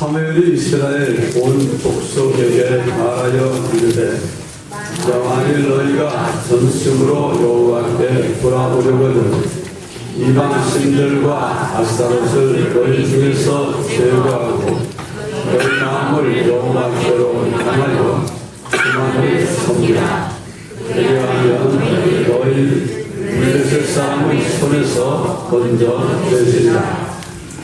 사무엘이 이스라엘 온 족속에게 말하여 이르되 만일 너희가 전심으로 여호와께 돌아오려거든 이방 신들과 아스타롯을 너희 중에서 제거하고 너희 마음을 여호와께로 향하여 그만을 섬기라. 그리하면 너희 블레셋 사람의 손에서 건져 내시리라.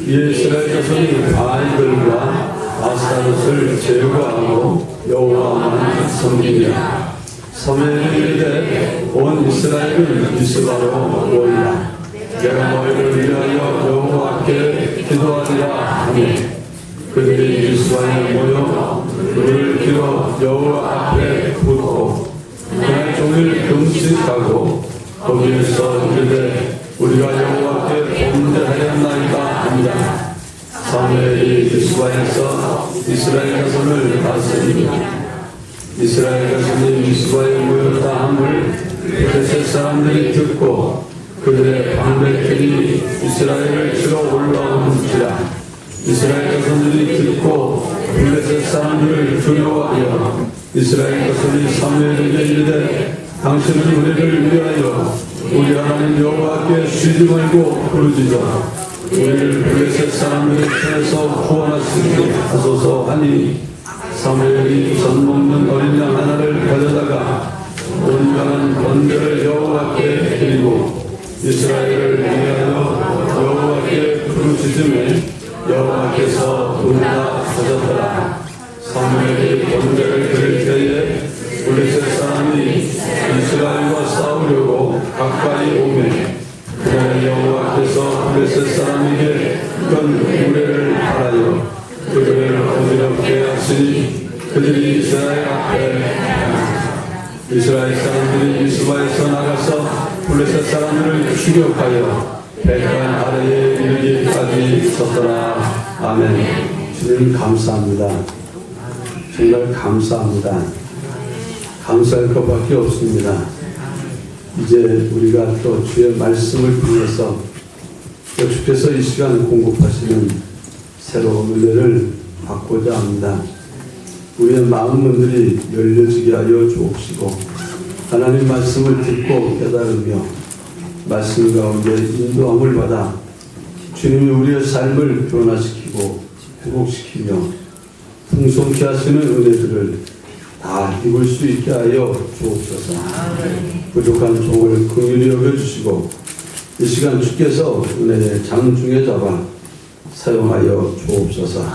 이스라엘 자손이 바알들과 아스타롯을 제거하고 여호와만 섬기리라. 사무엘이 이르되 온 이스라엘은 미스바로 모이라. 내가 너희를 위하여 여호와께 기도하리라 하니 그들이 미스바에 모여 그를 길어 여호와 앞에 묻고 그날 종일 금식하고 거기에서 이르되 우리가 여호와께 범죄하였나이다 합니다. 사무엘이 미스바에서 이스라엘 자손을 다스리니 이스라엘 자손이 미스바에 모였다 함을 블레셋 사람들이 듣고 그들의 방백들이 이스라엘을 치러 올라오는지라. 이스라엘 자손들이 듣고 블레셋 사람들을 두려워하여 이스라엘 자손이 사무엘에게 이르되 당신은 우리를 위하여 우리 하나님 여호와께 쉬지 말고 부르짖어 우리를 블레셋 사람들의 손에서 구원하시게 하소서 하니 사무엘이 젖 먹는 어린 양 하나를 가져다가 온전한 번제를 여호와께 드리고 이스라엘을 위하여 여호와께 부르짖음에 여호와께서 응답하셨더라. 사무엘이 번제를 드릴 때에 블레셋 사람이 이스라엘과 싸우려고 가까이 오매 그날 여호와께서 블레셋 사람에게 큰 우레를 하여 그들을 어지럽게 하시니 그들이 이스라엘 앞에 이스라엘 사람들이 미스바에서 나가서 블레셋 사람들을 추격하여 백간 아래에 이르기까지 섰더라. 아멘. 주님 감사합니다. 정말 감사합니다. 감사할 것밖에 없습니다. 이제 우리가 또 주의 말씀을 통해서 또 주께서 이 시간 공급하시는 새로운 은혜를 받고자 합니다. 우리의 마음 문들이 열려지게 하여 주옵시고 하나님 말씀을 듣고 깨달으며 말씀 가운데 인도함을 받아 주님이 우리의 삶을 변화시키고 회복시키며 풍성케 하시는 은혜들을 다 입을 수 있게 하여 주옵소서. 부족한 종을 긍휼히 여겨주시고 이 시간 주께서 은혜의 장중에 잡아 사용하여 주옵소서.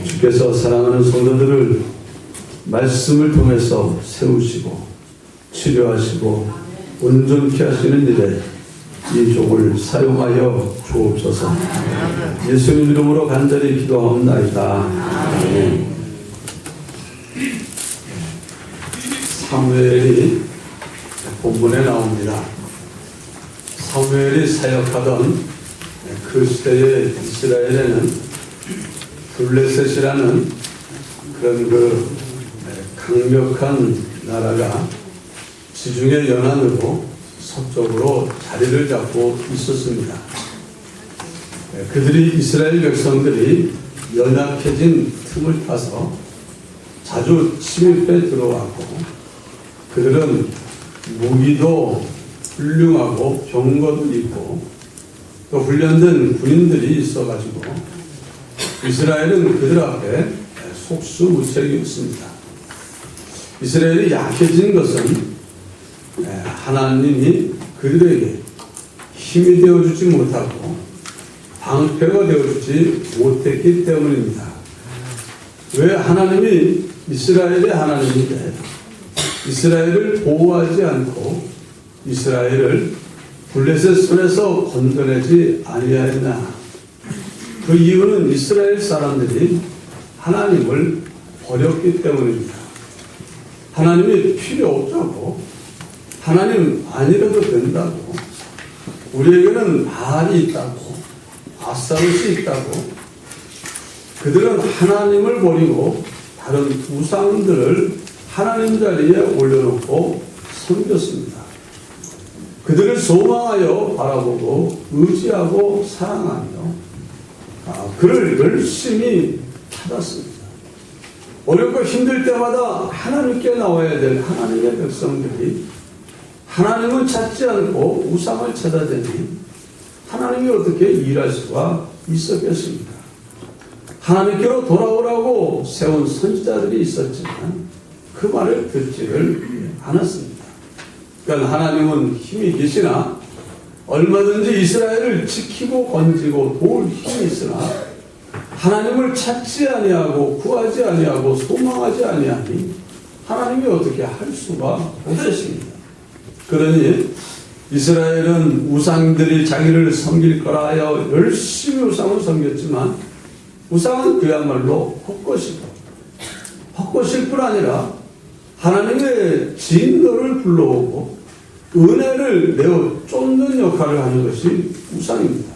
주께서 사랑하는 성도들을 말씀을 통해서 세우시고 치료하시고 온전케 하시는 일에 이 종을 사용하여 주옵소서. 예수님 이름으로 간절히 기도하옵나이다. 아멘. 사무엘이 본문에 나옵니다. 사무엘이 사역하던 그 시대의 이스라엘에는 블레셋이라는 그런 그 강력한 나라가 지중해 연안으로 서쪽으로 자리를 잡고 있었습니다. 그들이 이스라엘 백성들이 연약해진 틈을 타서 자주 침입해 들어왔고 그들은 무기도 훌륭하고 병거도 있고 또 훈련된 군인들이 있어가지고 이스라엘은 그들 앞에 속수무책이었습니다. 이스라엘이 약해진 것은 하나님이 그들에게 힘이 되어주지 못하고 방패가 되어주지 못했기 때문입니다. 왜 하나님이 이스라엘의 하나님인데 이스라엘을 보호하지 않고 이스라엘을 블레셋 손에서 건져내지 아니하였나? 그 이유는 이스라엘 사람들이 하나님을 버렸기 때문입니다. 하나님이 필요 없다고, 하나님 아니라도 된다고, 우리에게는 바알이 있다고, 아스타롯이 있다고, 그들은 하나님을 버리고 다른 우상들을 하나님 자리에 올려놓고 섬겼습니다. 그들을 소망하여 바라보고 의지하고 사랑하며 그를 열심히 찾았습니다. 어렵고 힘들 때마다 하나님께 나와야 될 하나님의 백성들이 하나님은 찾지 않고 우상을 찾아대니 하나님이 어떻게 일할 수가 있었겠습니까? 하나님께로 돌아오라고 세운 선지자들이 있었지만 그 말을 듣지를 않았습니다. 그러니까 하나님은 힘이 계시나 얼마든지 이스라엘을 지키고 건지고 도울 힘이 있으나 하나님을 찾지 아니하고 구하지 아니하고 소망하지 아니하니 하나님이 어떻게 할 수가 없으십니다. 그러니 이스라엘은 우상들이 자기를 섬길 거라 하여 열심히 우상을 섬겼지만 우상은 그야말로 헛것일 뿐 아니라 하나님의 진노를 불러오고 은혜를 내어 쫓는 역할을 하는 것이 우상입니다.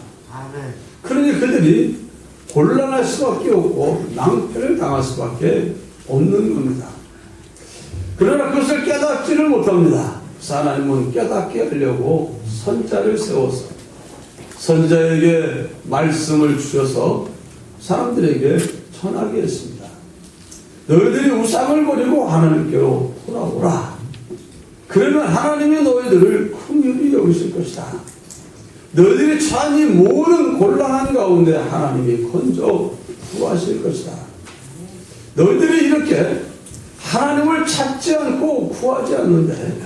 그러니 그들이 곤란할 수밖에 없고 낭패를 당할 수밖에 없는 겁니다. 그러나 그것을 깨닫지를 못합니다. 하나님은 깨닫게 하려고 선자를 세워서 선자에게 말씀을 주셔서 사람들에게 전하게 했습니다. 너희들이 우상을 버리고 하나님께로 돌아오라. 그러면 하나님이 너희들을 긍휼히 여기실 것이다. 너희들이 처한 이 모든 곤란한 가운데 하나님이 건져 구하실 것이다. 너희들이 이렇게 하나님을 찾지 않고 구하지 않는데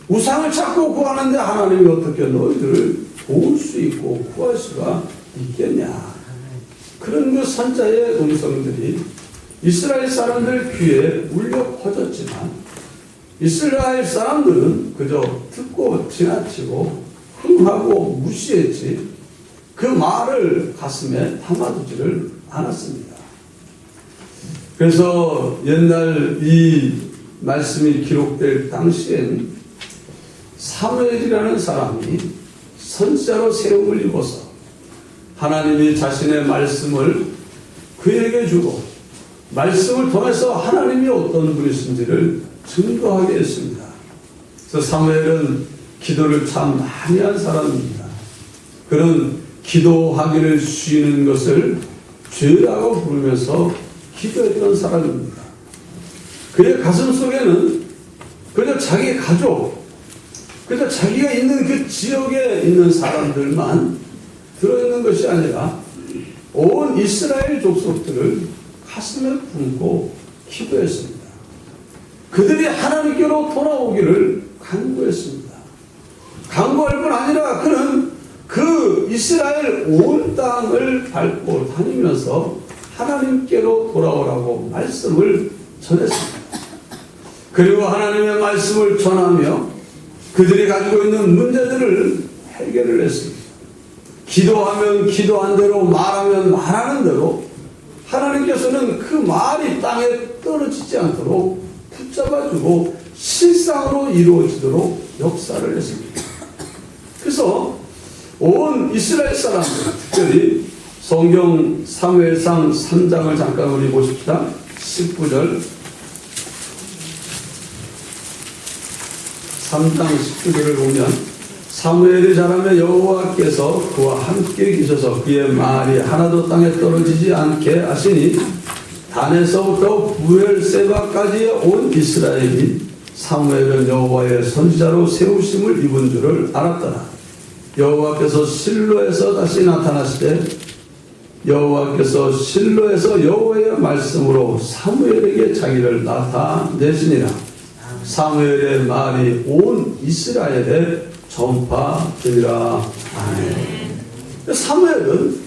우상을 찾고 구하는데 하나님이 어떻게 너희들을 도울 수 있고 구할 수가 있겠냐. 그런 그 선자의 음성들이 이스라엘 사람들 귀에 울려 퍼졌지만 이스라엘 사람들은 그저 듣고 지나치고 흥하고 무시했지 그 말을 가슴에 담아두지를 않았습니다. 그래서 옛날 이 말씀이 기록될 당시엔 사무엘이라는 사람이 선지자로 세움을 입어서 하나님이 자신의 말씀을 그에게 주고 말씀을 통해서 하나님이 어떤 분이신지를 증거하게 했습니다. 그래서 사무엘은 기도를 참 많이 한 사람입니다. 그런 기도하기를 쉬는 것을 죄라고 부르면서 기도했던 사람입니다. 그의 가슴 속에는 그저 자기 가족, 그저 자기가 있는 그 지역에 있는 사람들만 들어있는 것이 아니라 온 이스라엘 족속들을 가슴에 품고 기도했습니다. 그들이 하나님께로 돌아오기를 간구했습니다. 간구할 뿐 아니라 그는 그 이스라엘 온 땅을 밟고 다니면서 하나님께로 돌아오라고 말씀을 전했습니다. 그리고 하나님의 말씀을 전하며 그들이 가지고 있는 문제들을 해결을 했습니다. 기도하면 기도한 대로 말하면 말하는 대로 하나님께서는 그 말이 땅에 떨어지지 않도록 붙잡아주고 실상으로 이루어지도록 역사를 했습니다. 그래서 온 이스라엘 사람들, 특별히 성경 사무엘상 3장을 잠깐 우리 보십시다. 19절 3장 19절을 보면 사무엘이 자라며 여호와께서 그와 함께 계셔서 그의 말이 하나도 땅에 떨어지지 않게 하시니 단에서부터 부엘세바까지 온 이스라엘이 사무엘은 여호와의 선지자로 세우심을 입은 줄을 알았더라. 여호와께서 실로에서 다시 나타나시되 여호와께서 실로에서 여호와의 말씀으로 사무엘에게 자기를 나타내시니라. 사무엘의 말이 온 이스라엘에 전파되리라. 아멘. 사무엘은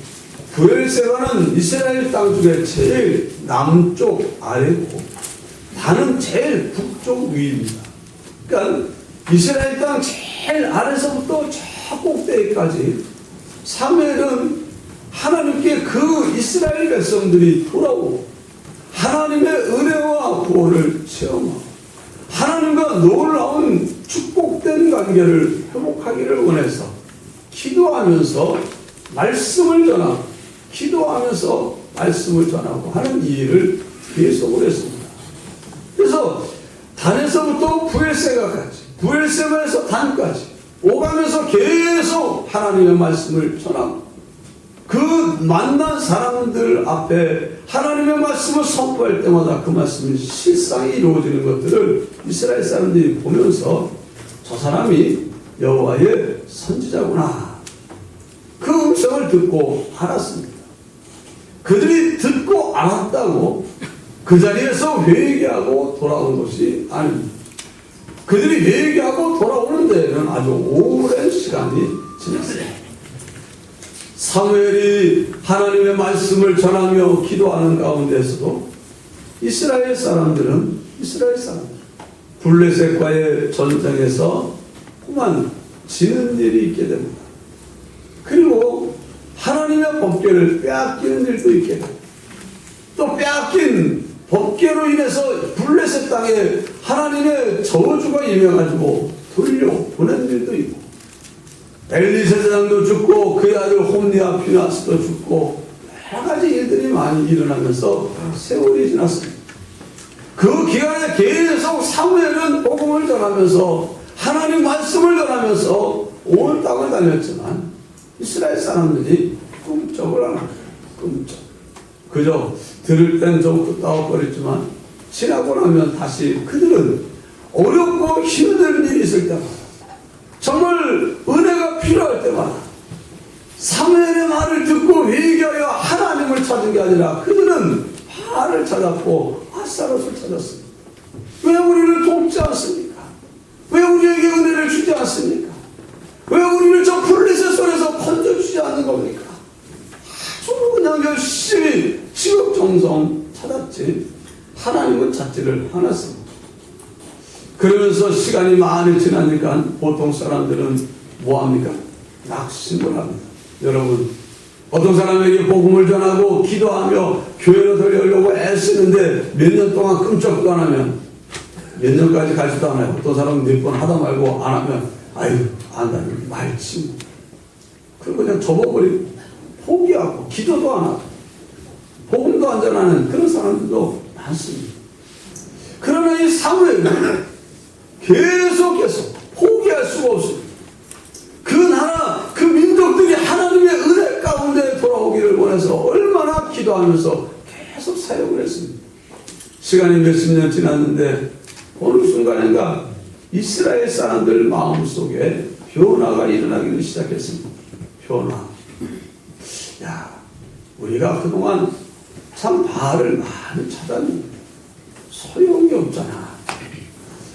부엘세바는 이스라엘 땅 중에 제일 남쪽 아래고 단은 제일 북쪽 위입니다. 그러니까 이스라엘 땅 제일 아래서부터 저 꼭대기까지 사무엘은 하나님께 그 이스라엘 백성들이 돌아오고 하나님의 은혜와 구원을 체험하고 하나님과 놀라운 축복된 관계를 회복하기를 원해서 기도하면서 말씀을 전하고 기도하면서 말씀을 전하고 하는 이 일을 계속을 했습니다. 그래서 단에서부터 부엘세바까지, 부엘세바에서 단까지 오가면서 계속 하나님의 말씀을 전하고 그 만난 사람들 앞에 하나님의 말씀을 선포할 때마다 그 말씀이 실상이 이루어지는 것들을 이스라엘 사람들이 보면서 저 사람이 여호와의 선지자구나, 그 음성을 듣고 알았습니다. 그들이 듣고 알았다고 그 자리에서 회개하고 돌아온 것이 아닙니다. 그들이 회개하고 돌아오는 데에는 아주 오랜 시간이 지났습니다. 사무엘이 하나님의 말씀을 전하며 기도하는 가운데서도 이스라엘 사람들 블레셋과의 전쟁에서 그만 지는 일이 있게 됩니다. 그리고 하나님의 법궤를 빼앗기는 일도 있게 됩니다. 또 빼앗긴 법궤로 인해서 블레셋 땅에 하나님의 저주가 임해가지고 돌려보낸 일도 있고, 엘리세장도 죽고 그의 아들 홈리와 피나스도 죽고 여러 가지 일들이 많이 일어나면서 세월이 지났습니다. 그 기간에 계속 사무엘은 복음을 전하면서 하나님 말씀을 전하면서 온 땅을 다녔지만 이스라엘 사람들이 꿈쩍을 안 합니다. 꿈쩍. 그저 들을 땐 좀 끄떡거리지만 지나고 나면 다시 그들은 어렵고 힘든 일이 있을 때마다, 정말 은혜가 필요할 때마다 사무엘의 말을 듣고 회개하여 하나님을 찾은 게 아니라 그들은 바알을 찾았고 아스타롯을 찾았습니다. 왜 우리를 돕지 않습니까? 왜 우리에게 은혜를 주지 않습니까? 왜 우리를 저 블레셋 손에서 건져주지 않는 겁니까? 아주 그냥 열심히 지극정성 찾았지 하나님은 찾지를 않았습니다. 그러면서 시간이 많이 지나니까 보통 사람들은 뭐합니까? 낙심을 합니다. 여러분, 어떤 사람에게 복음을 전하고 기도하며 교회로 데려오려고 애쓰는데 몇 년 동안 끔찍도 안 하면, 몇 년까지 가지도 않아요. 어떤 사람은 몇 번 하다 말고 안 하면 아유 안다니 말지 뭐. 그리고 그냥 접어버리고 포기하고 기도도 안 하고 복음도 안 전하는 그런 사람들도 많습니다. 그러나 이 사무엘은 계속 포기할 수가 없습니다. 그 나라, 그 민족들이 하나님의 은혜 가운데 돌아오기를 원해서 얼마나 기도하면서 계속 사역을 했습니다. 시간이 몇십 년 지났는데 어느 순간인가 이스라엘 사람들 마음속에 변화가 일어나기를 시작했습니다. 변화. 야, 우리가 그동안 참 바알을 많이 찾았는데 소용이 없잖아.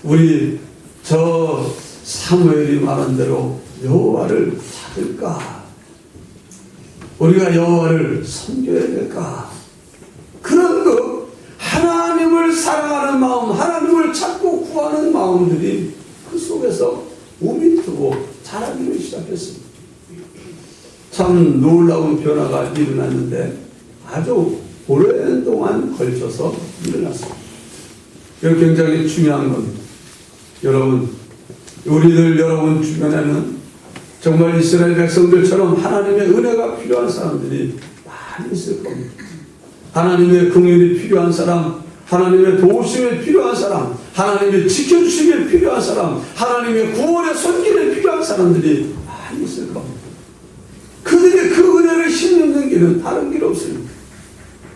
우리 저 사무엘이 말한 대로 여호와를 찾을까? 우리가 여호와를 섬겨야 될까? 그런 하나님을 사랑하는 마음, 하나님을 찾고 구하는 마음들이 그 속에서 우미트고 자라기를 시작했습니다. 참 놀라운 변화가 일어났는데 아주 오랜 동안 걸쳐서 일어났습니다. 이거 굉장히 중요한 겁니다. 여러분, 여러분 주변에는 정말 이스라엘 백성들처럼 하나님의 은혜가 필요한 사람들이 많이 있을 겁니다. 하나님의 긍휼이 필요한 사람, 하나님의 도우심이 필요한 사람, 하나님의 지켜주심이 필요한 사람, 하나님의 구원의 손길이 필요한 사람들이 많이 있을 겁니다. 그들이 그 은혜를 힘입는 길은 다른 길 없습니다.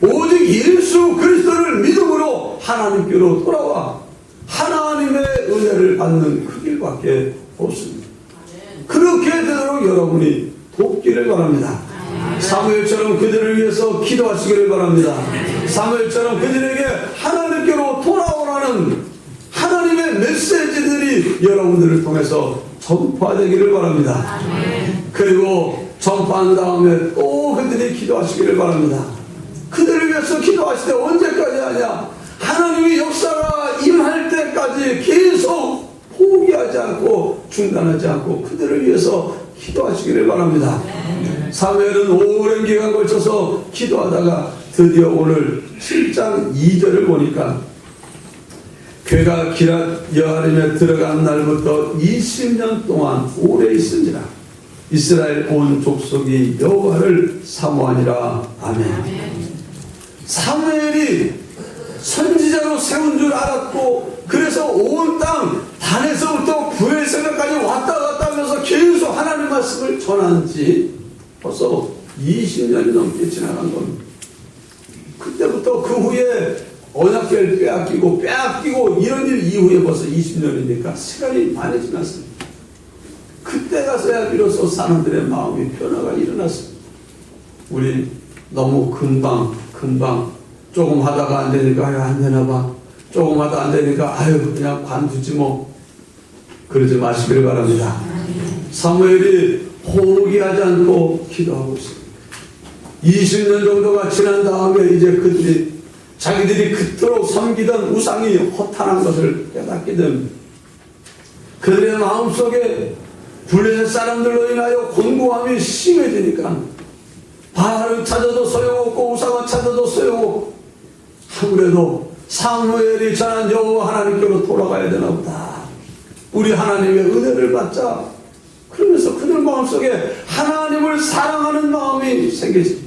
오직 예수 그리스도를 믿음으로 하나님께로 돌아와 하나님의 은혜를 받는 그 길밖에 없습니다. 그렇게 되도록 여러분이 돕기를 바랍니다. 사무엘처럼 그들을 위해서 기도하시기를 바랍니다. 사무엘처럼 그들에게 하나님께로 돌아오라는 하나님의 메시지들이 여러분들을 통해서 전파되기를 바랍니다. 그리고 전파한 다음에 또 그들이 기도하시기를 바랍니다. 그들을 위해서 기도하실 때 언제까지 하냐? 하나님의 역사가 임할 때까지 계속 포기하지 않고 중단하지 않고 그들을 위해서 기도하시기를 바랍니다. 사무엘은 오랜 기간 걸쳐서 기도하다가 드디어 오늘 7장 2절을 보니까 그가 기랏 여아림에 들어간 날부터 20년 동안 오래 있은지라 이스라엘 온 족속이 여호와를 사모하니라. 아멘. 사무엘이 선지자로 세운 줄 알았고 그래서 온 땅 단에서부터 브엘세바까지 왔다 갔다 하면서 계속 하나님 말씀을 전한 지 벌써 20년이 넘게 지나간 겁니다. 그때부터 그 후에 언약궤를 빼앗기고 이런 일 이후에 벌써 20년이니까 시간이 많이 지났습니다. 그때 가서야 비로소 사람들의 마음이 변화가 일어났습니다. 우리 너무 금방 조금 하다가 안 되니까 아유 안 되나 봐. 조금 하다 안 되니까 아유 그냥 관두지 뭐. 그러지 마시길 바랍니다. 사무엘이 포기하지 않고 기도하고 있습니다. 20년 정도가 지난 다음에 이제 그들이 자기들이 그토록 섬기던 우상이 허탄한 것을 깨닫게 됩니다. 그들의 마음속에 블레셋 사람들로 인하여 곤고함이 심해지니까 바알을 찾아도 소용없고 우상을 찾아도 소용없고 아무래도 사무엘이 전한 여호와 하나님께로 돌아가야 되나 보다. 우리 하나님의 은혜를 받자. 그러면서 그들 마음속에 하나님을 사랑하는 마음이 생기지.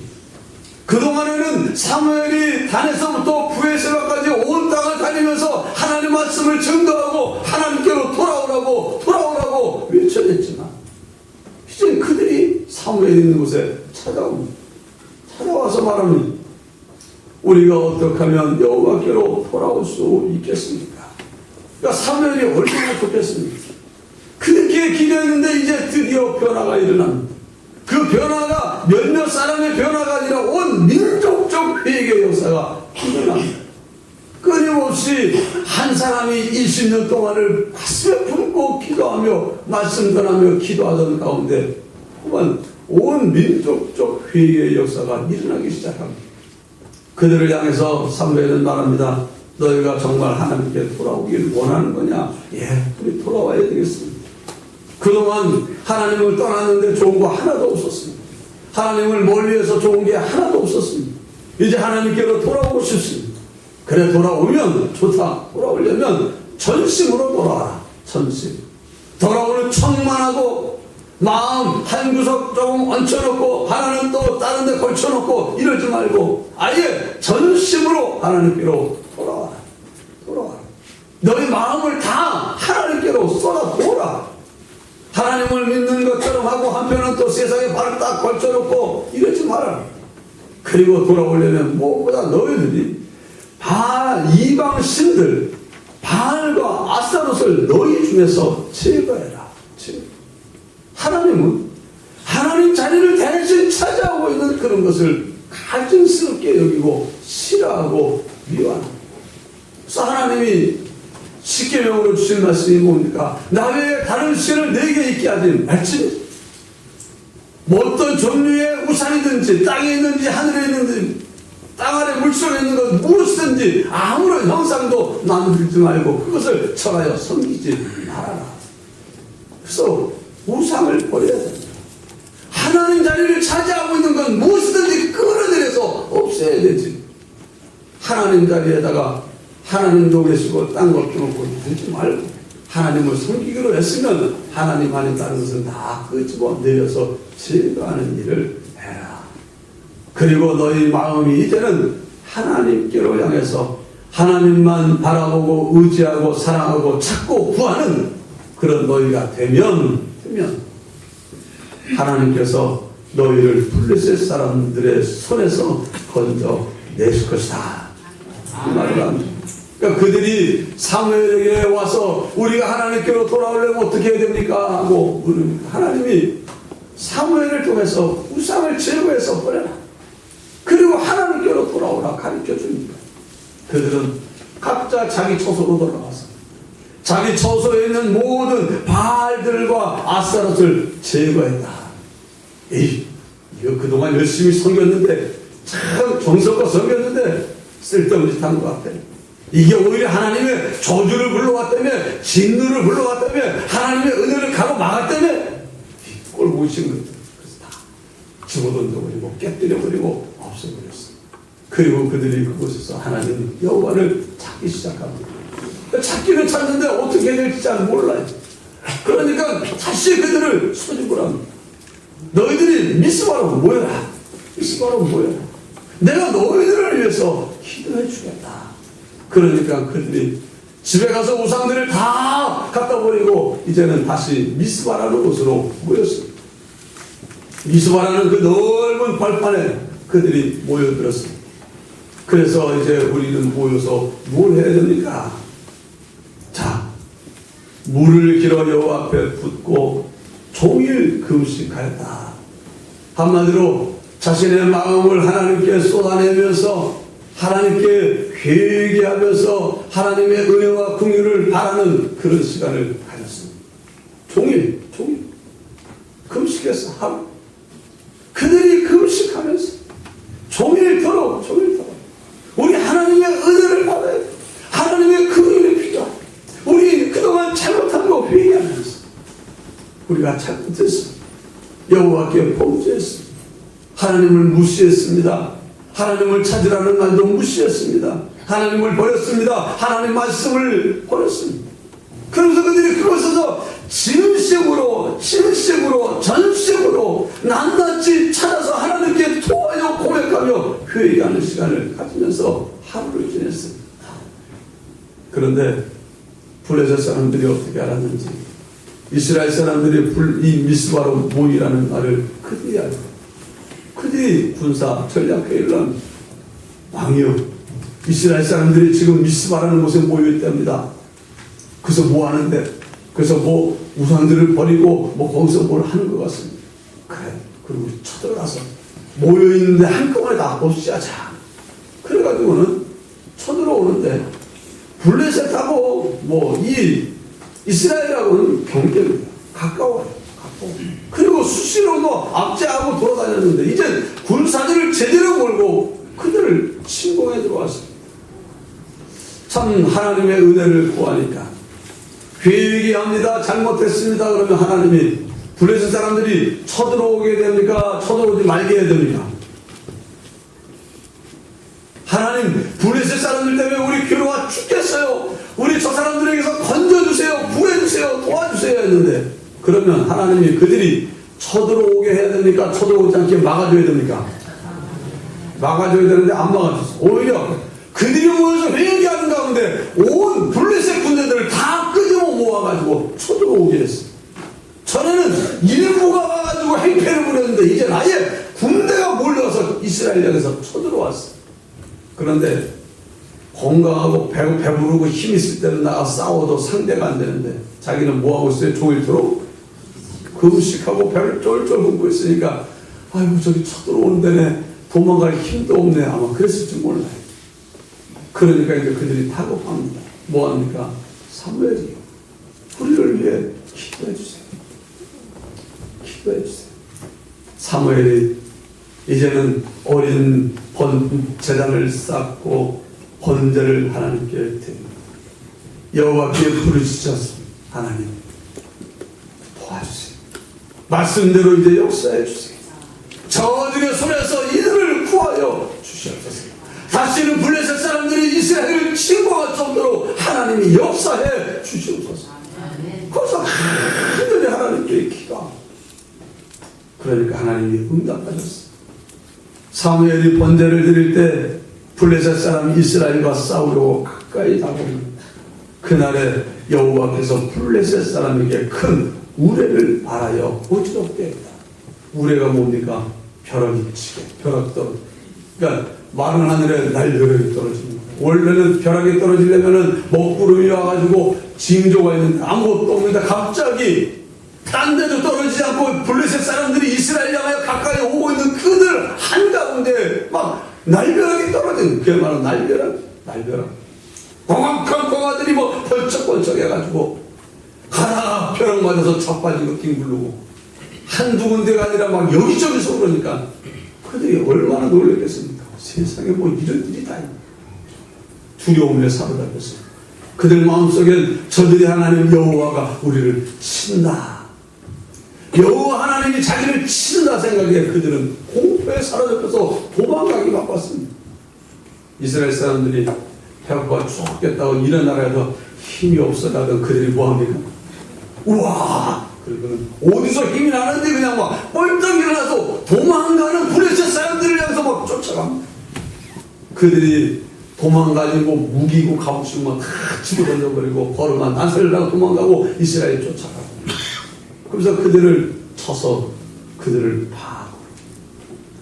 그동안에는 사무엘이 단에서부터 부에세바까지 온 땅을 다니면서 하나님 말씀을 증거하고 하나님께로 돌아오라고 외쳐냈지만 이제 그들이 사무엘이 있는 곳에 찾아와서 말합니다. 우리가 어떻게 하면 여호와께로 돌아올 수 있겠습니까? 그러니까 사무엘이 얼마나 좋겠습니까? 그렇게 기도했는데 이제 드디어 변화가 일어납니다. 그 변화가 몇몇 사람의 변화가 아니라 온 민족적 회개의 역사가 일어납니다. 끊임없이 한 사람이 20년 동안을 가슴에 품고 기도하며 말씀 전하며 기도하던 가운데 후반 온 민족적 회개의 역사가 일어나기 시작합니다. 그들을 향해서 사무엘은 말합니다. 너희가 정말 하나님께 돌아오길 원하는 거냐? 예, 우리 돌아와야 되겠습니다. 그동안 하나님을 떠났는데 좋은 거 하나도 없었습니다. 하나님을 멀리해서 좋은 게 하나도 없었습니다. 이제 하나님께로 돌아오고 싶습니다. 그래 돌아오면 좋다. 돌아오려면 전심으로 돌아와라. 전심. 돌아오는 척만 하고 마음 한 구석 조금 얹혀놓고 하나는 또 다른 데 걸쳐놓고 이러지 말고 아예 전심으로 하나님께로 돌아와라. 너희 마음을 다 하나님께로 쏟아부어라. 하나님을 믿는 것처럼 하고 한편은 또 세상에 발을 딱 걸쳐놓고 이러지 마라. 그리고 돌아오려면 무엇보다 너희들이 이방 신들 바알과 아스타롯을 너희 중에서 제거해라. 하나님은 하나님 자리를 대신 차지하고 있는 그런 것을 가증스럽게 여기고 싫어하고 미워합니다. 그래서 하나님이 십계명으로 주신 말씀이 뭡니까? 나 외에 다른 신을 내게 있게 하지 말지. 뭐 어떤 종류의 우상이든지 땅에 있는지 하늘에 있는지 땅 아래 물속에 있는 것 무엇이든지 아무런 형상도 만들지 말고 그것을 절하여 섬기지 말아라. 그래서 우상을 버려야 됩니다. 하나님 자리를 차지하고 있는 건 무엇이든지 끌어들여서 없애야 되지. 하나님 자리에다가 하나님도 계시고 딴 것 놓고 되지 말고 하나님을 섬기기로 했으면 하나님 안에 다른 것은 다 끄집어 내려서 제거하는 일을 해라. 그리고 너희 마음이 이제는 하나님께로 향해서 하나님만 바라보고 의지하고 사랑하고 찾고 구하는 그런 너희가 되면 하나님께서 너희를 블레셋 사람들의 손에서 건져 내실 것이다. 그 말을 합니다. 그러니까 그들이 사무엘에게 와서 우리가 하나님께로 돌아오려면 어떻게 해야 됩니까? 하고 물으니까 하나님이 사무엘을 통해서 우상을 제거해서 버려라. 그리고 하나님께로 돌아오라 가르쳐 줍니다. 그들은 각자 자기 처소로 돌아가서 자기 처소에 있는 모든 바알들과 아스타롯을 제거했다. 이거 그동안 열심히 섬겼는데 참 정성껏 섬겼는데 쓸데없는 짓 한 것 같아. 이게 오히려 하나님의 저주를 불러왔다며 진노를 불러왔다며 하나님의 은혜를 가로막았다며 이 꼴 보이신 것들 그래서 다 집어던져버리고 깨뜨려버리고 없애버렸어. 그리고 그들이 그곳에서 하나님 여호와를 찾기 시작합니다. 찾기는 찾는데 어떻게 해야 될지 잘 몰라요. 그러니까 다시 그들을 소집을 합니다. 너희들이 미스바로 모여라. 미스바로 모여라. 내가 너희들을 위해서 기도해 주겠다. 그러니까 그들이 집에 가서 우상들을 다 갖다 버리고 이제는 다시 미스바라는 곳으로 모였습니다. 미스바라는 그 넓은 벌판에 그들이 모여들었습니다. 그래서 이제 우리는 모여서 뭘 해야 됩니까? 자, 물을 길어 여호와 앞에 붓고 종일 금식하였다. 한마디로 자신의 마음을 하나님께 쏟아내면서 하나님께 회개하면서 하나님의 은혜와 긍휼을 바라는 그런 시간을 가졌습니다. 종일 금식했어. 하루. 그들이 금식하면서 종일토록 우리 하나님의 은혜를 받아야 돼. 하나님의 긍휼이 필요하다. 우리 그동안 잘못한 거 회개하면서 우리가 잘못했습니다. 여호와께 범죄했습니다. 하나님을 무시했습니다. 하나님을 찾으라는 말도 무시했습니다. 하나님을 버렸습니다. 하나님 말씀을 버렸습니다. 그러면서 그들이 그곳에서 진심으로 전심으로 낱낱이 찾아서 하나님께 토하여 고백하며 회개하는 시간을 가지면서 하루를 지냈습니다. 그런데 블레셋 사람들이 어떻게 알았는지 이스라엘 사람들이 이 미스바로 모이라는 말을 그들이 알고 그들이 군사 전략회의를 합니다. 왕이요, 이스라엘 사람들이 지금 미스바라는 곳에 모여 있답니다. 그래서 뭐 하는데? 그래서 뭐 우상들을 버리고 뭐 거기서 뭘 하는 것 같습니다. 그래, 그리고 우리 쳐들어가서 모여 있는데 한꺼번에 다 없애자. 그래가지고는 쳐들어오는데 블레셋하고 뭐 이 이스라엘하고는 경계입니다. 가까워요. 그리고 수시로도 압제하고 돌아다녔는데 이제 군사들을 제대로 몰고 그들을 침공해 들어왔습니다. 참 하나님의 은혜를 구하니까 회개합니다. 잘못했습니다. 그러면 하나님이 블레셋 사람들이 쳐들어오게 됩니까? 쳐들어오지 말게 해야 됩니까? 하나님, 블레셋 사람들 때문에 우리 괴로워 죽겠어요. 우리 저 사람들에게서 건져주세요. 구해주세요. 도와주세요 했는데 그러면 하나님이 그들이 쳐들어오게 해야 됩니까? 쳐들어오지 않게 막아줘야 됩니까? 막아줘야 되는데 안 막아줬어. 오히려 그들이 모여서 회개하는 가운데 온 블레셋 군대들을 다 끄집어 모아가지고 쳐들어오게 했어. 전에는 일부가 와가지고 행패를 부렸는데 이제 아예 군대가 몰려서 이스라엘 향해서 쳐들어왔어. 그런데 건강하고 배부르고 힘 있을 때는 나가서 싸워도 상대가 안 되는데 자기는 뭐하고 있어요? 종일토록 금식하고 배를 쫄쫄 굶고 있으니까 아이고 저기 쳐들어오는 데네 도망갈 힘도 없네. 아마 그랬을지 몰라요. 그러니까 이제 그들이 다급합니다. 뭐합니까? 사무엘이요, 우리를 위해 기도해 주세요. 기도해 주세요. 사무엘이 이제는 어린 제단을 쌓고 번제를 하나님께 드립니다. 여호와께 부르짖었습니다. 하나님 도와주세요. 말씀대로 이제 역사해 주세요. 저들의 손에서 이들을 구하여 주시옵소서. 다시는 블레셋 사람들이 이스라엘을 침공할 정도로 하나님이 역사해 주시옵소서. 거기서 간절히 하나님께 기도합니다. 그러니까 하나님이 응답하셨습니다. 사무엘이 번제를 드릴 때 블레셋 사람 이스라엘과 싸우려고 가까이 다가옵니다. 그날에 여호와께서 블레셋 사람에게 큰 우레를 바라여 어지럽게 했다. 우레가 뭡니까? 벼락이 치게, 벼락 떨어져. 그러니까 마른 하늘에 날벼락이 떨어집니다. 원래는 벼락이 떨어지려면은 먹구름이 와가지고 징조가 있는데 아무것도 없는데 갑자기 딴 데도 떨어지지 않고 블레셋 사람들이 이스라엘 향하여 가까이 오고 있는 그들 한가운데 막 날벼락이 떨어지는, 그게 바로 날벼락. 공악한 공아들이 뭐 번쩍번쩍 해가지고 가다가 벼락 맞아서 자빠지고 뒹굴르고 한두 군데가 아니라 막 여기저기서 그러니까 그들이 얼마나 놀랐겠습니까? 세상에 뭐 이런 일이 다 있나. 두려움에 사로잡혔습니다. 그들 마음속엔 저들이 하나님 여호와가 우리를 친다, 여호와 하나님이 자기를 친다 생각에 그들은 공포에 사로잡혀서 도망가기 바빴습니다. 이스라엘 사람들이 배고파 죽겠다고 일어나라 해서 힘이 없어가던 그들이 뭐합니까? 우와! 그리고는 어디서 힘이 나는데 그냥 막 뻘떡 일어나서 도망가는 블레셋 사람들을 향해서 막 쫓아갑니다. 그들이 도망가지고 무기고 갑옷이고 다 집어던져버리고 걸어만 나설다가 도망가고 이스라엘이 쫓아가고, 그래서 그들을 쳐서 그들을 다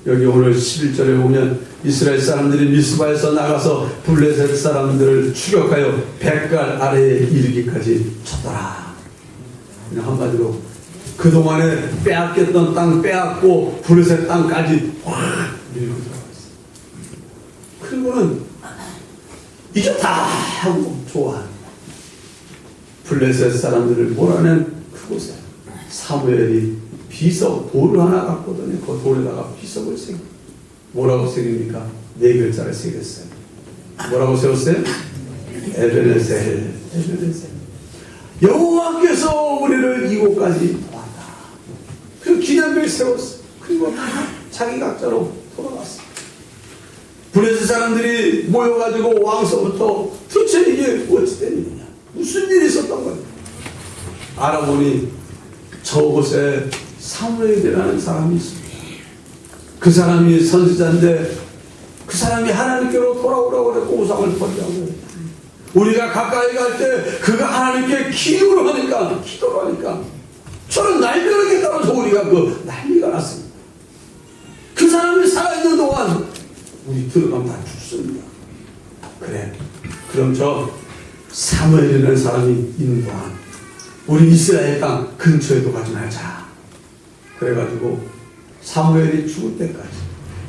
여기 오늘 11절에 보면 이스라엘 사람들이 미스바에서 나가서 블레셋 사람들을 추격하여 백갈 아래에 이르기까지 쳤더라. 그냥 한마디로 그동안에 빼앗겼던 땅 빼앗고 블레셋 땅까지 확 밀고 들어갔어요. 그리고는 이제 다 하고 좋아합니다. 블레셋 사람들을 몰아낸 그곳에 사무엘이 비석 돌을 하나 갖고더니 그 돌에다가 비석을 새깁니다. 뭐라고 새깁니까? 4글자를 새겼어요. 뭐라고 세웠어요? 에베네셀, 에베네셀. 여호와께서 우리를 이곳까지 왔다. 그 기념비를 세웠어요. 그리고 자기 각자로 돌아갔어요. 블레셋 사람들이 모여가지고 왕서부터 도대체 이게 어찌 된 일이냐, 무슨 일이 있었던 거냐 알아보니 저곳에 사무엘이라는 사람이 있습니다. 그 사람이 선지자인데 그 사람이 하나님께로 돌아오라고 그랬고 우상을 버리라고. 우리가 가까이 갈 때 그가 하나님께 기도를 하니까 저는 날벼락에 따라서 우리가 그 난리가 났습니다. 그 사람이 살아있는 동안 우리 들어가면 다 죽습니다. 그래, 그럼 저 사무엘이라는 사람이 있는 동안 우리 이스라엘 땅 근처에도 가지 말자. 그래가지고 사무엘이 죽을 때까지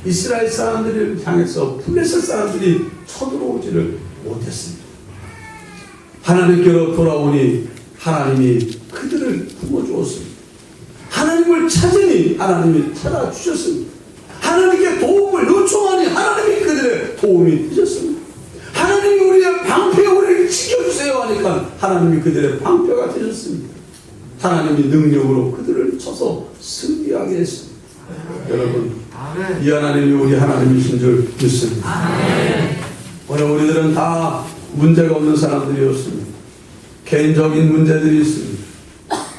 이스라엘 사람들을 향해서 블레셋 사람들이 쳐들어오지를 못했습니다. 하나님께로 돌아오니 하나님이 그들을 품어주었습니다. 하나님을 찾으니 하나님이 찾아주셨습니다. 하나님께 도움을 요청하니 하나님이 그들의 도움이 되셨습니다. 하나님이 우리의 방패, 우리를 지켜주세요 하니까 하나님이 그들의 방패가 되셨습니다. 하나님이 능력으로 그들을 쳐서 승리하게 했습니다. 여러분, 이 하나님이 우리 하나님이신 줄 믿습니다. 오늘 우리들은 다 문제가 없는 사람들이었습니다. 개인적인 문제들이 있습니다.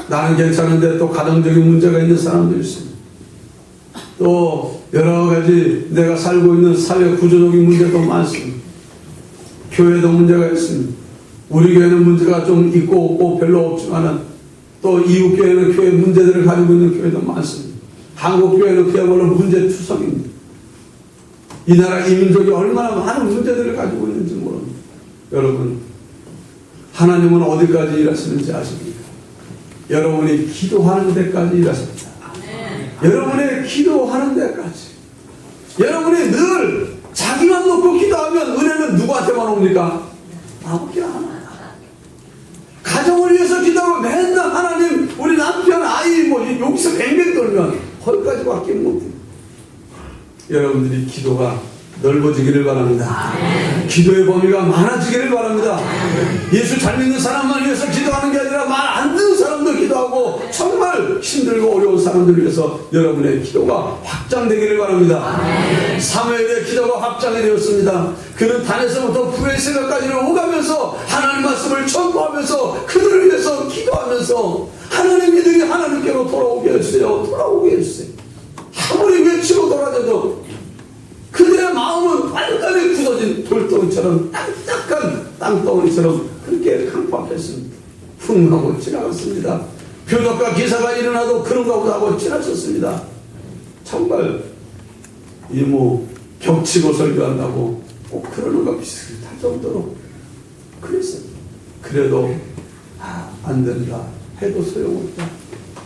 나는 괜찮은데 또 가정적인 문제가 있는 사람도 있습니다. 또 여러 가지 내가 살고 있는 사회 구조적인 문제도 많습니다. 교회도 문제가 있습니다. 우리 교회는 문제가 좀 있고 없고 별로 없지만은 또 이웃 교회는 교회 문제들을 가지고 있는 교회도 많습니다. 한국 교회는 그야말로 문제투성입니다. 이 나라 이민족이 얼마나 많은 문제들을 가지고 있는지 모릅니다. 여러분, 하나님은 어디까지 일하시는지 아십니까? 여러분이 기도하는 데까지 일하십니다. 여러분의 기도하는 데까지. 여러분이 늘 자기만 놓고 기도하면 은혜는 누구한테만 옵니까? 나밖에 안 와요. 가정을 위해서 기도하고 맨날 하나님, 우리 남편, 아이 뭐 여기서 뱅뱅 돌면 거기까지밖에 못해요. 여러분들이 기도가 넓어지기를 바랍니다. 기도의 범위가 많아지기를 바랍니다. 예수 잘 믿는 사람만 위해서 기도하는 게 아니라 말 안 듣는 사람도 기도하고 정말 힘들고 어려운 사람들을 위해서 여러분의 기도가 확장되기를 바랍니다. 사무엘의 기도가 확장이 되었습니다. 그는 단에서부터 브레이스가까지를 오가면서 하나님 말씀을 전도하면서 그들을 위해서 기도하면서 하나님 이들이 하나님께로 돌아오게 해주세요. 돌아오게 해주세요. 아무리 외치고 돌아다녀도 그들의 마음은 완전히 굳어진 돌덩이처럼 딱딱한 땅덩어리처럼 그렇게 강팍했습니다. 흥하고 지나갔습니다. 표적과 기사가 일어나도 그런가 보다 하고 지나쳤습니다. 정말 겹치고 설교한다고 꼭 그러는 거 비슷할 정도로 그랬어요. 그래도 안 된다 해도 소용없다.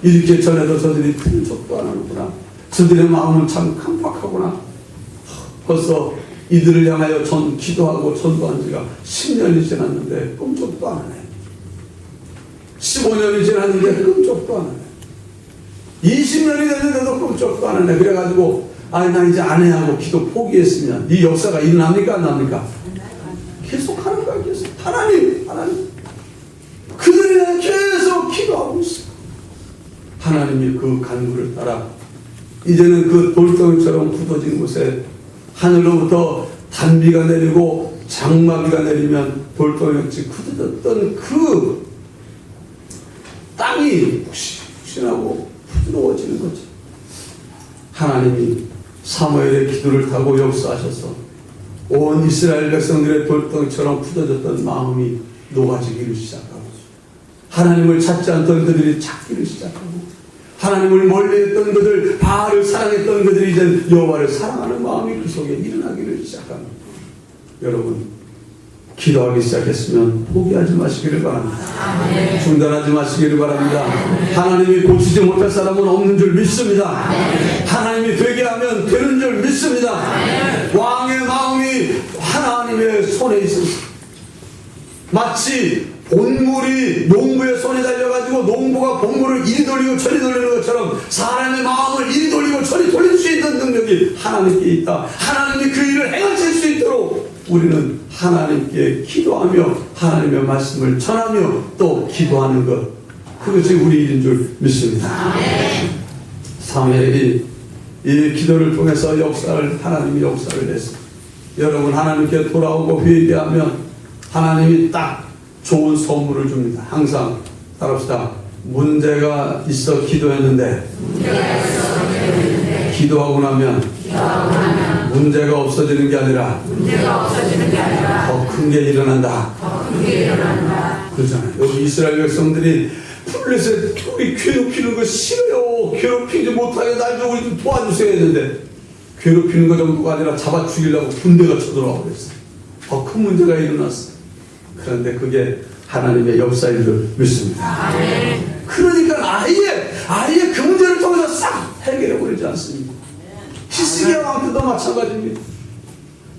이렇게 전해도 저들이 큰 척도 안 하는구나. 저들의 마음은 참 강팍하구나. 벌써 이들을 향하여 기도하고 전도한 지가 10년이 지났는데 꿈쩍도 안 하네. 15년이 지났는데 꿈쩍도 안 하네. 20년이 됐는데도 꿈쩍도 안 하네. 그래가지고 나 이제 안 해 하고 기도 포기했으면 이 역사가 일어납니까 안 납니까? 계속 하는 거야. 계속 하나님 그들이 계속 기도하고 있어. 하나님이 그 간구를 따라 이제는 그 돌덩이처럼 굳어진 곳에 하늘로부터 단비가 내리고 장마비가 내리면 돌덩이같이 굳어졌던 그 땅이 푹신하고 부드러워지는 거죠. 하나님이 사무엘의 기도를 타고 역사하셔서 온 이스라엘 백성들의 돌덩이처럼 굳어졌던 마음이 녹아지기를 시작하고 하나님을 찾지 않던 그들이 찾기를 시작하고 하나님을 멀리했던 그들, 바알을 사랑했던 그들이 이제 여호와를 사랑하는 마음이 그 속에 일어나기를 시작합니다. 여러분, 기도하기 시작했으면 포기하지 마시기를 바랍니다. 중단하지 마시기를 바랍니다. 하나님이 고치지 못할 사람은 없는 줄 믿습니다. 하나님이 되게 하면 되는 줄 믿습니다. 왕의 마음이 하나님의 손에 있습니다. 마치 본물이 농부의 손에 달려가지고 농부가 본물을 이리 돌리고 저리 돌리는 것처럼 사람의 마음을 이리 돌리고 저리 돌릴 수 있는 능력이 하나님께 있다. 하나님이 그 일을 행하실 수 있도록 우리는 하나님께 기도하며 하나님의 말씀을 전하며 또 기도하는 것, 그것이 우리 일인 줄 믿습니다. 사무엘이 이 기도를 통해서 하나님이 역사를 했습니다. 여러분, 하나님께 돌아오고 회개하면 하나님이 딱 좋은 선물을 줍니다. 항상 따라합시다. 문제가 있어 기도했는데 기도하고 나면 문제가 없어지는 게 아니라 더 큰 게 일어난다. 그러잖아요. 여기 이스라엘 백성들이 블레셋 우리 괴롭히는 거 싫어요. 괴롭히지 못하게 날 좀 도와주세요 했는데 괴롭히는 거 정도가 아니라 잡아 죽이려고 군대가 쳐들어와 그랬어요. 더 큰 문제가 일어났어요. 그런데 그게 하나님의 역사인 줄 믿습니다. 그러니까 아예 그 문제를 통해서 싹 해결해버리지 않습니까? 히스기야 왕 때도 마찬가지입니다.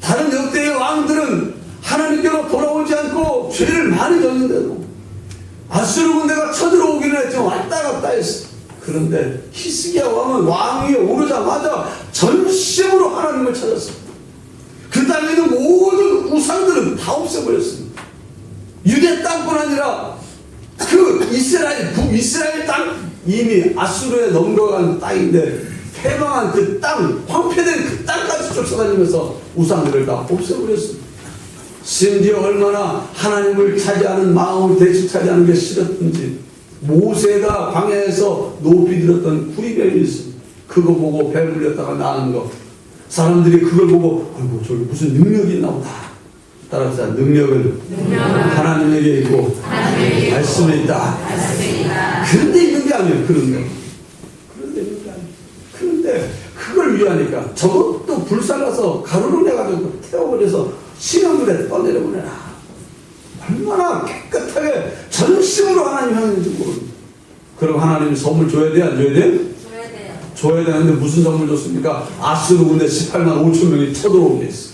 다른 역대의 왕들은 하나님께로 돌아오지 않고 죄를 많이 졌는데도 아수르 군대가 쳐들어오기는 했지만 왔다 갔다 했어. 그런데 히스기야 왕은 왕위에 오르자마자 전심으로 하나님을 찾았습니다. 그 땅에 있는 모든 우상들은 다 없애버렸습니다. 유대 땅뿐 아니라 그 북이스라엘 땅, 이미 아수르에 넘겨간 땅인데 패망한 그 땅, 황폐된 그 땅까지 쫓아다니면서 우상들을 다 없애버렸습니다. 심지어 얼마나 하나님을 차지하는 마음을 대신 차지하는 게 싫었던지 모세가 광야에서 높이 들었던 구리뱀이 있습니다. 그거 보고 배 물렸다가 나은 거, 사람들이 그걸 보고 아이고 저기 무슨 능력이 있나 보다. 따라서 능력은 하나님에게 있고 말씀에 있다. 그런데 있는 게 아니에요. 그런데 그걸 위하니까 저것도 불살라서 가루로 내가지고 태워버려서 시냇물에 떠내려보내라. 얼마나 깨끗하게 전심으로 하나님 향했는지 모릅니다. 그럼 하나님이 선물 줘야 돼? 안 줘야 돼? 줘야 되는데 무슨 선물 줬습니까? 아수르 군대 18만 5천 명이 쳐들어오게 했어.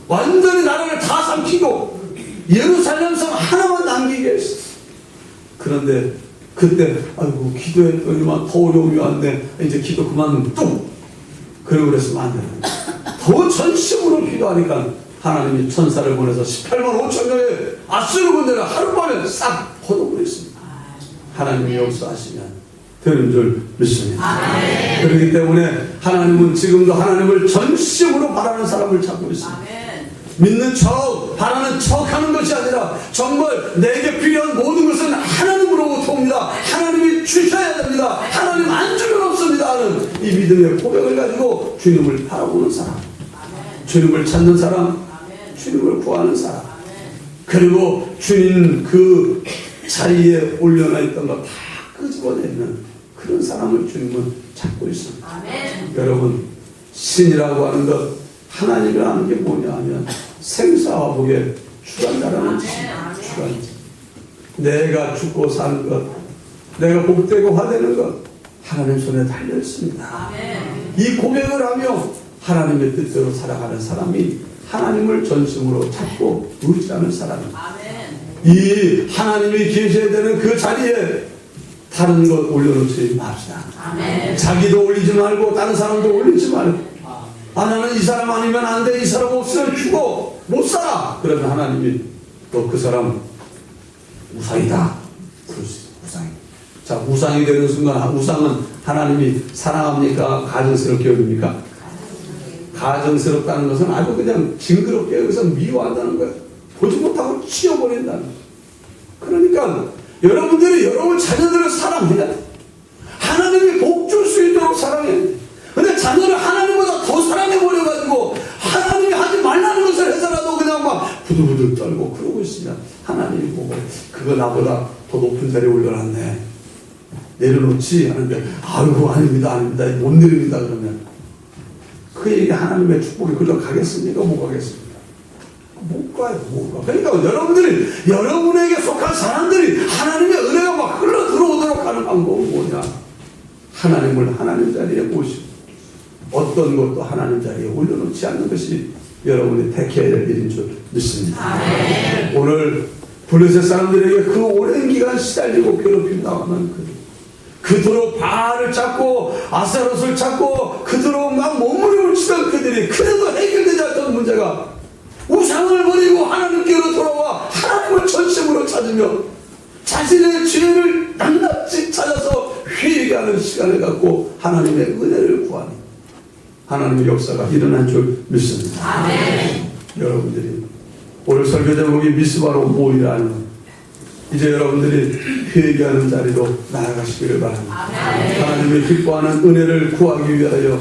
완전히 나라를 다 삼키고 예루살렘 성 하나만 남기게 했어. 그런데 그때 아이고 기도했더니만 더 어려움이 왔네. 이제 기도 그만 뚝. 그러고 그랬으면 안 되는 거야. 더 전심으로 기도하니까 하나님이 천사를 보내서 18만 5천 명의 아수르 군대를 하룻밤에 싹 퍼져버렸습니다. 하나님이 역사하시면 되는 줄 믿습니다. 그렇기 때문에 하나님은 지금도 하나님을 전심으로 바라는 사람을 찾고 있습니다. 믿는 척, 바라는 척 하는 것이 아니라 정말 내게 필요한 모든 것은 하나님으로부터 옵니다. 하나님이 주셔야 됩니다. 하나님 안 주면 없습니다 하는 이 믿음의 고백을 가지고 주님을 바라보는 사람, 주님을 찾는 사람, 주님을 구하는 사람, 그리고 주님 그 자리에 올려놔 있던 거 다 끄집어내는 그런 사람을 주님은 찾고 있습니다. 여러분, 신이라고 하는 것, 하나님이라는 게 뭐냐 하면 생사화복의 주관자라는 뜻입니다. 주관자. 내가 죽고 사는 것, 내가 복되고 화되는 것, 하나님 손에 달려 있습니다. 이 고백을 하며 하나님의 뜻대로 살아가는 사람이 하나님을 전심으로 찾고 의지하는 사람입니다. 이 하나님이 계셔야 되는 그 자리에 다른 것 올려놓지 맙시다. 자기도 올리지 말고 다른 사람도 올리지 말고, 나는 이 사람 아니면 안 돼. 이 사람 없으면 죽어. 못 살아. 그러면 하나님이 또 그 사람 우상이다. 그럴 수 있어요. 우상이. 자, 우상이 되는 순간 우상은 하나님이 사랑합니까? 가증스럽게 여깁니까? 가증스럽다는 것은 아주 그냥 징그럽게 여기서 미워한다는 거예요. 보지 못하고 치워버린다는 거예요. 그러니까 여러분들이 여러분 자녀들을 사랑해야 돼. 하나님이 복 줄 수 있도록 사랑해야 돼. 근데 자녀를 하나님보다 더 사랑해버려가지고 하나님이 하지 말라는 것을 해서라도 그냥 막 부들부들 떨고 그러고 있으면 하나님이 보고 그거 나보다 더 높은 자리에 올려놨네. 내려놓지 하는데 아이고 아닙니다 못 내립니다 그러면 그 얘기 하나님의 축복이 그저 가겠습니까? 못 가겠습니까? 못 가요. 그러니까 여러분에게 속한 사람들이 하나님의 은혜가 막 흘러 들어오도록 하는 방법은 뭐냐? 하나님을 하나님 자리에 모시고 어떤 것도 하나님 자리에 올려놓지 않는 것이 여러분이 택해야 될 일인 줄 믿습니다. 오늘 블레셋 사람들에게 그 오랜 기간 시달리고 괴롭힘 당하는 그토록 바알을 찾고 아세롯을 찾고 그토록 막 몸부림을 치던 그들이 그래도 해결되지 않던 문제가 우상을 버리고 하나님께로 돌아와 하나님을 전심으로 찾으며 자신의 죄를 낱낱이 찾아서 회개하는 시간을 갖고 하나님의 은혜를 구하니 하나님의 역사가 일어난 줄 믿습니다. 아멘. 여러분들이 오늘 설교 제목이 미스바로 모이라는 이제 여러분들이 회개하는 자리로 나아가시기를 바랍니다. 아멘. 하나님의 기뻐하는 은혜를 구하기 위하여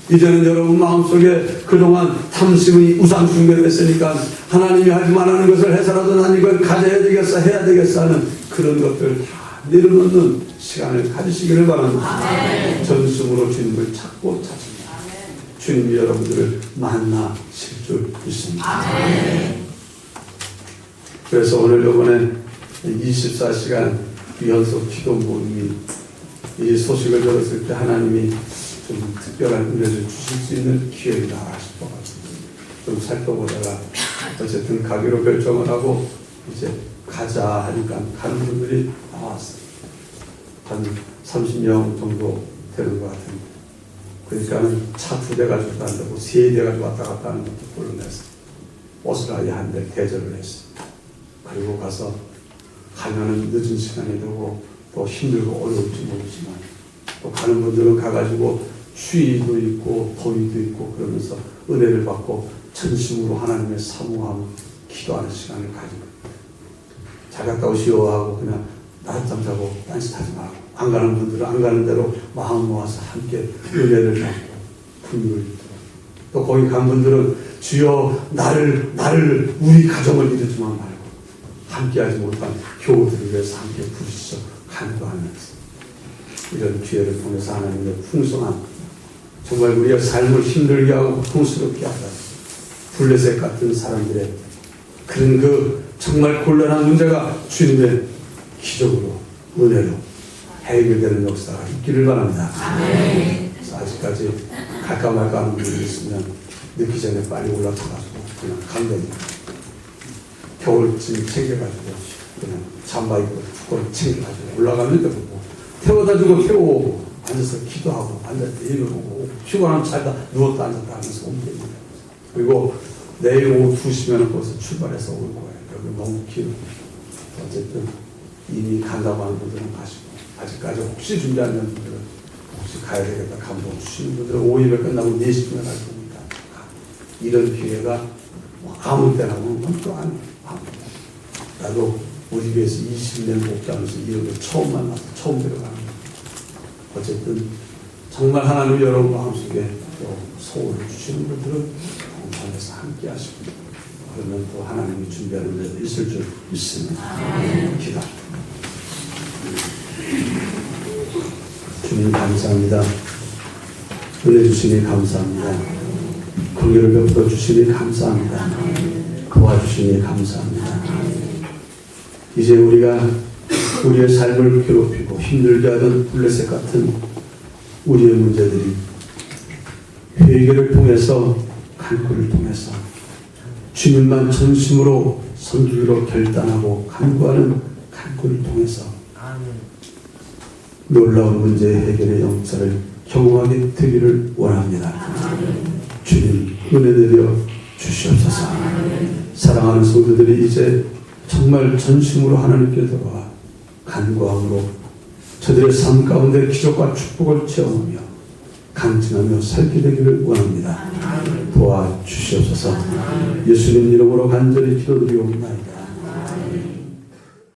이제는 여러분 마음속에 그동안 탐심이 우상 숭배를 했으니까 하나님이 하지 말라는 것을 해서라도 난 이걸 가져야 되겠어 해야 되겠어 하는 그런 것들 다 내려놓는 시간을 가지시기를 바랍니다. 아멘. 전심으로 주님을 찾고 찾습니다. 주님이 여러분들을 만나실 줄 믿습니다. 아멘. 그래서 오늘 이번에 24시간 연속 기도 모임이 이 소식을 들었을 때 하나님이 좀 특별한 은혜를 주실 수 있는 기회가 싶어가지고 좀 살펴보다가 어쨌든 가기로 결정을 하고 이제 가자 하니까 가는 분들이 나왔어요. 한 30명 정도 되는 것 같은데 그러니까는 차 2대 가지고 안 되고 3대 가지고 왔다 갔다 하는 것도 불러냈어요. 버스를 아예 한 대 대절을 했어요. 그리고 가서 가면은 늦은 시간이 되고 또 힘들고 어려울지 모르지만 또 가는 분들은 가가지고 추위도 있고 더위도 있고 그러면서 은혜를 받고 전심으로 하나님의 사모하고 기도하는 시간을 가지고 잘 갔다 오시오 하고 그냥 낮잠 자고 딴짓하지 말고 안 가는 분들은 안 가는 대로 마음 모아서 함께 은혜를 받고 분유를 입고 또 거기 간 분들은 주여 나를 우리 가정을 이루지만 말고 함께하지 못한 교우들을 위해서 함께 부르시죠 간구하면서 이런 기회를 통해서 하나님의 풍성한 정말 우리의 삶을 힘들게 하고 고통스럽게 하다 블레셋 같은 사람들의 그런 그 정말 곤란한 문제가 주님의 기적으로 은혜로 해결되는 역사가 있기를 바랍니다. 그래서 아직까지 갈까 말까 하는 분들이 있으면 늦기 전에 빨리 올라타가지고 그냥 가면 됩니다. 겨울짐 챙겨가지고 그냥 잠바 입고 두꺼운 챙겨가지고 올라가면 되고 태워다 주고 태워오고 앉아서 기도하고 앉아서 읽어보고 피곤하면 자다 누웠다 앉았다 하면서 오면 됩니다. 그리고 내일 오후 2시면 거기서 출발해서 올 거예요. 여기 너무 길어. 어쨌든 이미 간다고 하는 분들은 가시고 아직까지 혹시 준비하는 분들은 혹시 가야 되겠다 감동 주시는 분들은 5일에 끝나고 4시쯤에 갈 겁니다. 이런 기회가 뭐 아무 때나 오는 건 또 아니에요. 나도 우리 교회에서 20년 목회하면서 이런 걸 처음 만나서 처음 들어가는 거예요. 어쨌든 정말 하나님 여러분 마음속에 또 소원을 주시는 분들은 동참해서 함께 하시고 그러면 또 하나님이 준비하는 데도 있을 줄 믿습니다. 기도합니다. 주님 감사합니다. 은혜 주시니 감사합니다. 긍휼을 베풀어 주시니 감사합니다. 도와주시니 감사합니다. 이제 우리가 우리의 삶을 괴롭히고 힘들게 하던 블레셋 같은 우리의 문제들이 회개를 통해서 간구를 통해서 주님만 전심으로 섬기기로 결단하고 간구하는 간구를 통해서 놀라운 문제 해결의 역사를 경험하게 되기를 원합니다. 주님 은혜 내려 주시옵소서. 사랑하는 성도들이 이제 정말 전심으로 하나님께 돌아와 간구함으로 저들의 삶 가운데 기적과 축복을 체험하며 간증하며 살게 되기를 원합니다. 도와주시옵소서. 예수님 이름으로 간절히 기도드리옵나이다.